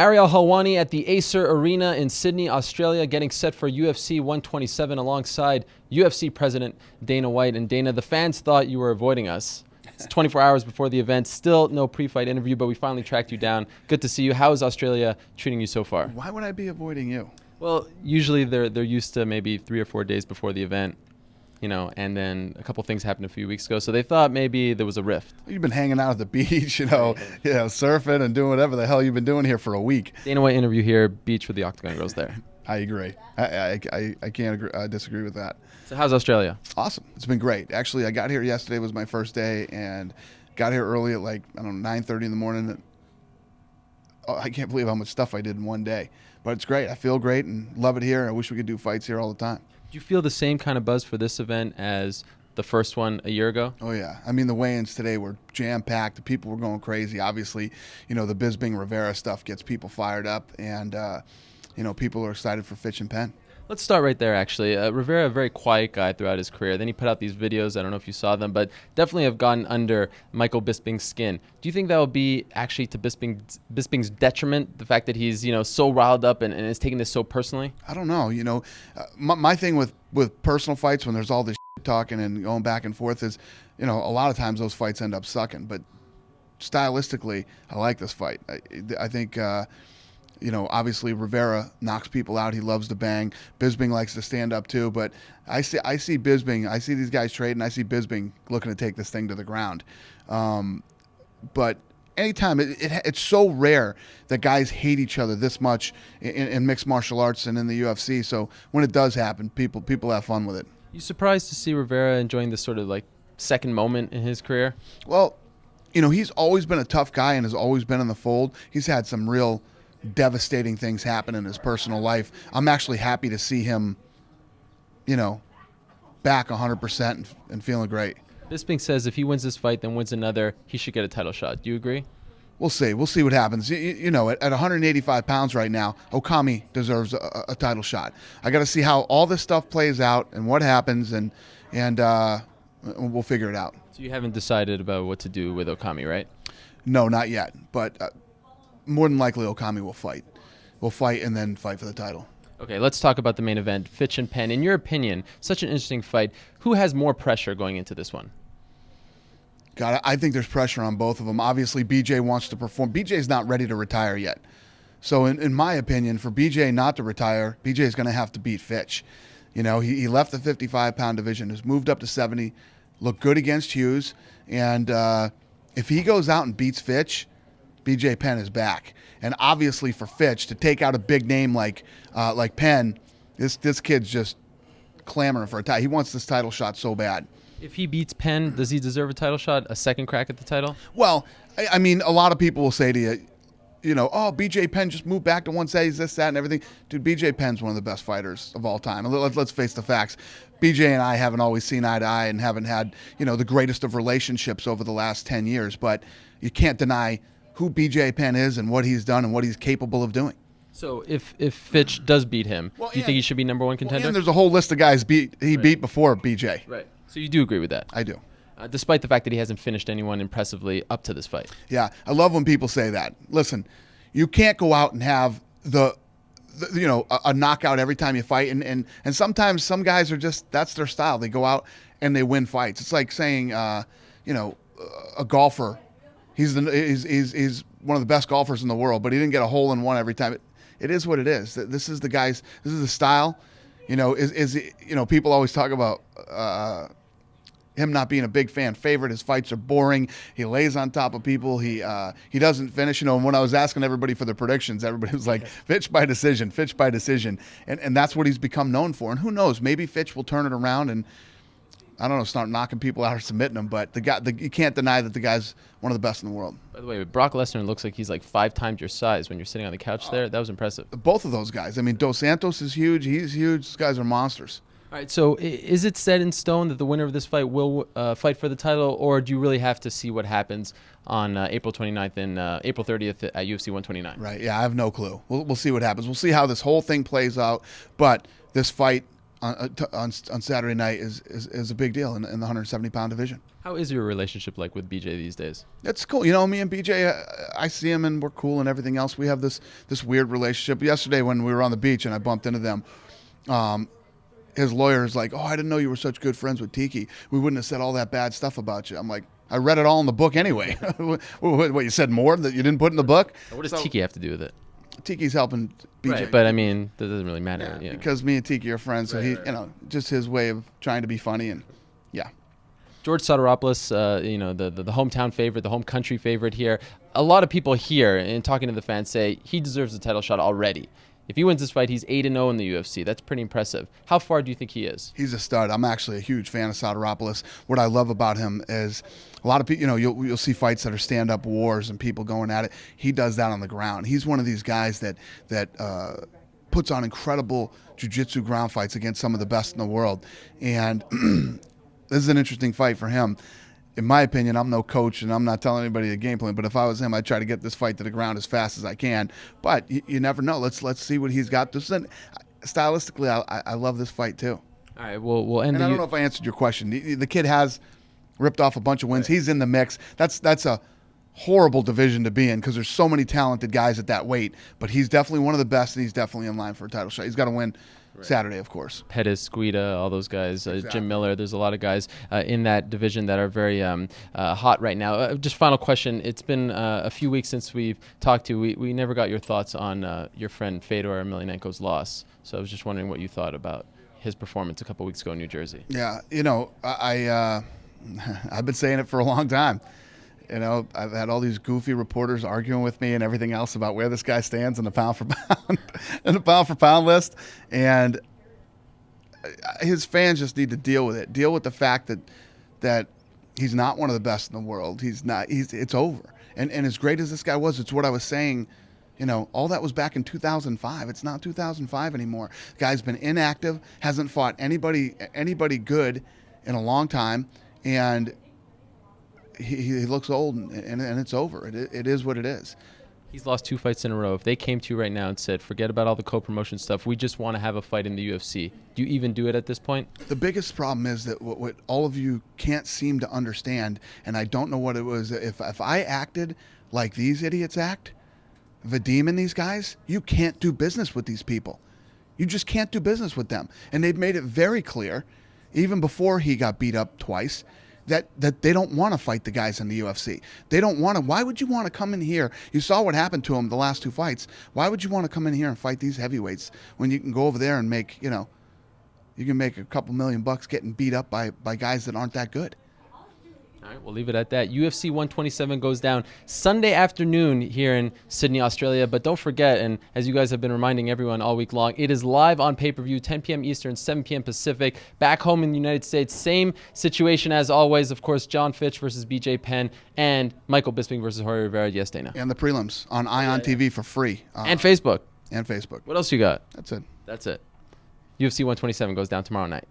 Ariel Helwani at the Acer Arena in Sydney, Australia, getting set for UFC 127 alongside UFC President Dana White. And Dana, the fans thought you were avoiding us. It's 24 hours before the event. Still no pre-fight interview, but we finally tracked you down. Good to see you. How is Australia treating you so far? Why would I be avoiding you? Well, usually they're used to maybe 3 or 4 days before the event, and then a couple things happened a few weeks ago, so they thought maybe there was a rift. You've been hanging out at the beach, surfing and doing whatever the hell you've been doing here for a week. Dana White interview here, beach with the Octagon girls there. I agree. I can't disagree with that. So how's Australia? Awesome. It's been great. Actually, I got here yesterday, was my first day, and got here early at 9:30 in the morning. I can't believe how much stuff I did in one day. But it's great. I feel great and love it here. I wish we could do fights here all the time. Do you feel the same kind of buzz for this event as the first one a year ago? Oh, yeah. I mean, the weigh-ins today were jam-packed. The people were going crazy. Obviously, the Bisping Rivera stuff gets people fired up, and, people are excited for Fitch and Penn. Let's start right there, actually. Rivera, a very quiet guy throughout his career. Then he put out these videos. I don't know if you saw them, but definitely have gotten under Michael Bisping's skin. Do you think that will be actually to Bisping's detriment, the fact that he's so riled up and is taking this so personally? I don't know. My thing with personal fights, when there's all this shit talking and going back and forth, is a lot of times those fights end up sucking. But stylistically, I like this fight. I think. Obviously Rivera knocks people out. He loves to bang. Bisping likes to stand up too. But I see Bisping. I see these guys trading. I see Bisping looking to take this thing to the ground. But anytime, it's so rare that guys hate each other this much in mixed martial arts and in the UFC. So when it does happen, people have fun with it. You surprised to see Rivera enjoying this sort of second moment in his career? Well, he's always been a tough guy and has always been in the fold. He's had some real devastating things happen in his personal life. I'm actually happy to see him, back 100% and feeling great. Bisping says if he wins this fight, then wins another, he should get a title shot. Do you agree? We'll see. We'll see what happens. At 185 pounds right now, Okami deserves a title shot. I got to see how all this stuff plays out and what happens, and we'll figure it out. So you haven't decided about what to do with Okami, right? No, not yet. But more than likely, Okami will fight. We'll fight and then fight for the title. Okay, let's talk about the main event, Fitch and Penn. In your opinion, such an interesting fight. Who has more pressure going into this one? God, I think there's pressure on both of them. Obviously, BJ wants to perform. BJ's not ready to retire yet. So in my opinion, for BJ not to retire, BJ is going to have to beat Fitch. He left the 55-pound division, has moved up to 70, looked good against Hughes. And if he goes out and beats Fitch, BJ Penn is back. And obviously for Fitch to take out a big name like Penn, this kid's just clamoring for a title. He wants this title shot so bad. If he beats Penn, does he deserve a title shot, a second crack at the title? Well, I mean, a lot of people will say to you, BJ Penn just moved back to 170s, this, that, and everything. Dude, BJ Penn's one of the best fighters of all time. Let's face the facts. BJ and I haven't always seen eye to eye and haven't had, the greatest of relationships over the last 10 years. But you can't deny who BJ Penn is and what he's done and what he's capable of doing. So if Fitch does beat him, do you think he should be number one contender? And there's a whole list of guys he beat before BJ. Right. So you do agree with that? I do. Despite the fact that he hasn't finished anyone impressively up to this fight. Yeah, I love when people say that. Listen, you can't go out and have a knockout every time you fight, and sometimes some guys are just, that's their style. They go out and they win fights. It's like saying, a golfer, he's one of the best golfers in the world, but he didn't get a hole in one every time. It is what it is. This is the guys. This is the style. People always talk about him not being a big fan favorite. His fights are boring. He lays on top of people. He doesn't finish. And when I was asking everybody for the predictions, everybody was like, Fitch by decision. And that's what he's become known for. And who knows, maybe Fitch will turn it around and, I don't know, start knocking people out or submitting them. But you can't deny that the guy's one of the best in the world. By the way, Brock Lesnar looks like he's like 5 times your size when you're sitting on the couch there. That was impressive. Both of those guys. I mean, Dos Santos is huge. He's huge. These guys are monsters. All right, so is it set in stone that the winner of this fight will fight for the title, or do you really have to see what happens on April 29th and April 30th at UFC 129? Right, yeah, I have no clue. We'll see what happens. We'll see how this whole thing plays out, but this fight, on Saturday night is a big deal in the 170-pound division. How is your relationship like with BJ these days? It's cool. You know, me and BJ, I see him and we're cool and everything else. We have this weird relationship. Yesterday when we were on the beach and I bumped into them, his lawyer's like, "Oh, I didn't know you were such good friends with Tiki. We wouldn't have said all that bad stuff about you." I'm like, I read it all in the book anyway. What, you said more that you didn't put in the book? What does Tiki have to do with it? Tiki's helping BJ. Right, but I mean, that doesn't really matter. Yeah. Because me and Tiki are friends, so he, just his way of trying to be funny and, yeah. George Sotiropoulos, the hometown favorite, the home country favorite here. A lot of people here, and talking to the fans, say he deserves a title shot already. If he wins this fight, he's 8-0 in the UFC. That's pretty impressive. How far do you think he is? He's a stud. I'm actually a huge fan of Sotiropoulos. What I love about him is a lot of people, you'll see fights that are stand-up wars and people going at it. He does that on the ground. He's one of these guys that puts on incredible jiu-jitsu ground fights against some of the best in the world. And this is an interesting fight for him. In my opinion, I'm no coach and I'm not telling anybody a game plan, but if I was him, I'd try to get this fight to the ground as fast as I can. But you never know. Let's see what he's got. Stylistically, I love this fight too. All right, we'll end. And I don't know if I answered your question. The kid has ripped off a bunch of wins. Right. He's in the mix. That's a horrible division to be in because there's so many talented guys at that weight. But he's definitely one of the best, and he's definitely in line for a title shot. He's got to win. Right. Saturday, of course. Pettis, Guida, all those guys, exactly. Jim Miller. There's a lot of guys in that division that are very hot right now. Just final question. It's been a few weeks since we've talked to you. We never got your thoughts on your friend Fedor Emelianenko's loss. So I was just wondering what you thought about his performance a couple weeks ago in New Jersey. Yeah, I've been saying it for a long time. I've had all these goofy reporters arguing with me and everything else about where this guy stands in the pound for pound list, and his fans just need to deal with it. Deal with the fact that he's not one of the best in the world. He's not. It's over. And as great as this guy was, it's what I was saying. All that was back in 2005. It's not 2005 anymore. The guy's been inactive, hasn't fought anybody good in a long time, and he looks old, and it's over. It is what it is. He's lost 2 fights in a row. If they came to you right now and said, forget about all the co-promotion stuff, we just want to have a fight in the UFC, do you even do it at this point? The biggest problem is that what all of you can't seem to understand, and I don't know what it was, if I acted like these idiots act, Vadim and these guys, you can't do business with these people. You just can't do business with them. And they've made it very clear, even before he got beat up twice, that they don't want to fight the guys in the UFC. They don't want to. Why would you want to come in here? You saw what happened to him the last 2 fights. Why would you want to come in here and fight these heavyweights when you can go over there and make, you can make a couple $1 million getting beat up by guys that aren't that good? All right, we'll leave it at that. UFC 127 goes down Sunday afternoon here in Sydney, Australia. But don't forget, and as you guys have been reminding everyone all week long, it is live on pay-per-view, 10 p.m. Eastern, 7 p.m. Pacific. Back home in the United States, same situation as always. Of course, John Fitch versus BJ Penn and Michael Bisping versus Jorge Rivera. Yes, Dana. And the prelims on Ion TV for free. And Facebook. And Facebook. What else you got? That's it. That's it. UFC 127 goes down tomorrow night.